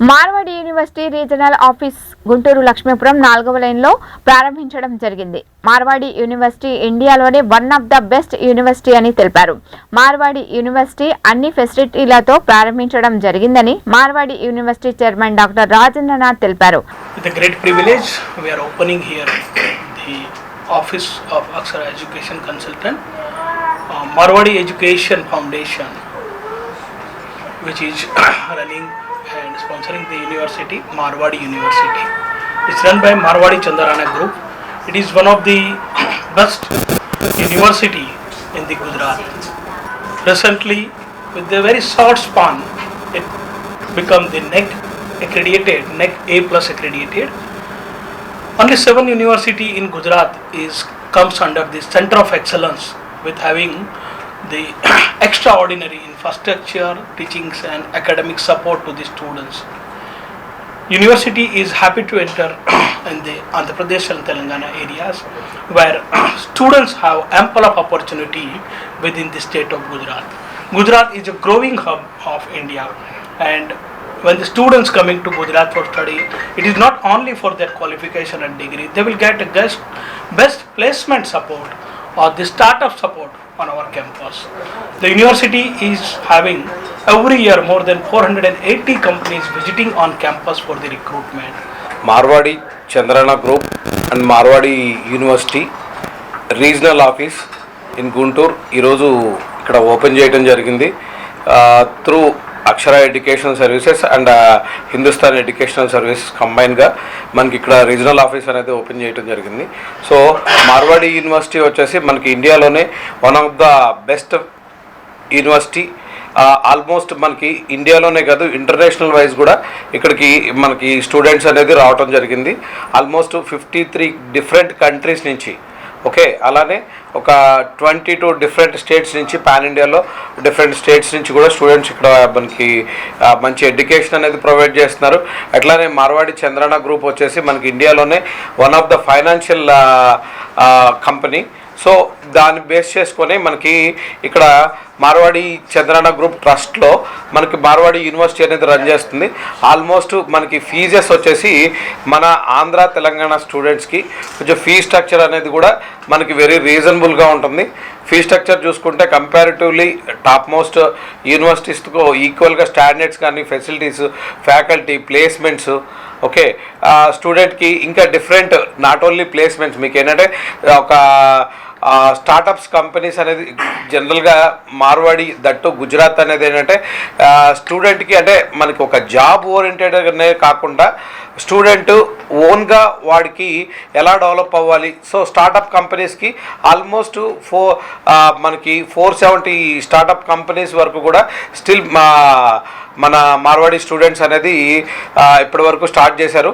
Marwadi university regional office Guntur Lakshmipuram 4వ లైన్లో ప్రారంభించడం జరిగింది. మార్వాడి యూనివర్సిటీ ఇండియాలోనే one of the best university అని తెలిపారు. మార్వాడి యూనివర్సిటీ అన్ని ఫెసిలిటీలతో ప్రారంభించడం జరిగిందని Marwadi university chairman doctor Rajendranath తెలిపారు. With a great privilege, we are opening here the office of Akshara Education Consultant, Marwadi Education Foundation, which is running and sponsoring the university, Marwadi University. It's run by Marwadi Chandarana Group. It is one of the best university in the Gujarat. Recently, with a very short span, it become the NEC A+ accredited. Only 7 university in Gujarat comes under the Center of Excellence, with having the extraordinary infrastructure, teachings and academic support to the students. University is happy to enter in the Andhra Pradesh and Telangana areas, where students have ample of opportunity within the state of Gujarat. Gujarat is a growing hub of India, and when the students coming to Gujarat for study, it is not only for their qualification and degree, they will get a best placement support or the startup support on our campus. The university is having every year more than 480 companies visiting on campus for the recruitment. Marwadi Chandarana Group and Marwadi University Regional Office in Guntur ఈరోజు ఇక్కడ open చేయడం జరిగింది. Through Akshara educational services and Hindustan educational services కంబైన్గా మనకి ఇక్కడ regional office అనేది open చేయడం జరిగింది. సో మార్వాడి యూనివర్సిటీ వచ్చేసి మనకి ఇండియాలోనే one of the best university. Almost మనకి ఇండియాలోనే కాదు, ఇంటర్నేషనల్ వైజ్ కూడా ఇక్కడికి మనకి స్టూడెంట్స్ అనేది రావడం జరిగింది. ఆల్మోస్ట్ 53 డిఫరెంట్ కంట్రీస్ నుంచి. ఓకే, అలానే ఒక 22 డిఫరెంట్ స్టేట్స్ నుంచి, పాన్ ఇండియాలో డిఫరెంట్ స్టేట్స్ నుంచి కూడా స్టూడెంట్స్ ఇక్కడ మనకి మంచి ఎడ్యుకేషన్ అనేది ప్రొవైడ్ చేస్తున్నారు. అట్లానే మార్వాడి చంద్రన గ్రూప్ వచ్చేసి మనకి ఇండియాలోనే one of the financial company. So దాన్ని బేస్ చేసుకొని మనకి ఇక్కడ మార్వాడి చంద్రన గ్రూప్ ట్రస్ట్లో మనకి మార్వాడి యూనివర్సిటీ అనేది రన్ చేస్తుంది. ఆల్మోస్ట్ మనకి ఫీజెస్ వచ్చేసి మన ఆంధ్ర తెలంగాణ స్టూడెంట్స్కి కొంచెం ఫీ స్ట్రక్చర్ అనేది కూడా మనకి వెరీ రీజనబుల్గా ఉంటుంది. ఫీ స్ట్రక్చర్ చూసుకుంటే కంపారిటివ్లీ టాప్ మోస్ట్ యూనివర్సిటీస్తో ఈక్వల్గా స్టాండర్డ్స్ కానీ, ఫెసిలిటీస్, ఫ్యాకల్టీ, ప్లేస్మెంట్స్. ఓకే, స్టూడెంట్కి ఇంకా డిఫరెంట్ నాట్ ఓన్లీ ప్లేస్మెంట్స్, మీకు ఏంటంటే ఒక స్టార్టప్స్ కంపెనీస్ అనేది జనరల్గా మార్వాడి దట్టు గుజరాత్ అనేది ఏంటంటే స్టూడెంట్కి అంటే మనకి ఒక జాబ్ ఓరియంటెడ్ అనే కాకుండా స్టూడెంట్ ఓన్గా వాడికి ఎలా డెవలప్ అవ్వాలి. సో స్టార్టప్ కంపెనీస్కి ఆల్మోస్ట్ మనకి 470 స్టార్టప్ కంపెనీస్ వరకు కూడా స్టిల్ మన మార్వాడి స్టూడెంట్స్ అనేది ఇప్పటి వరకు స్టార్ట్ చేశారు.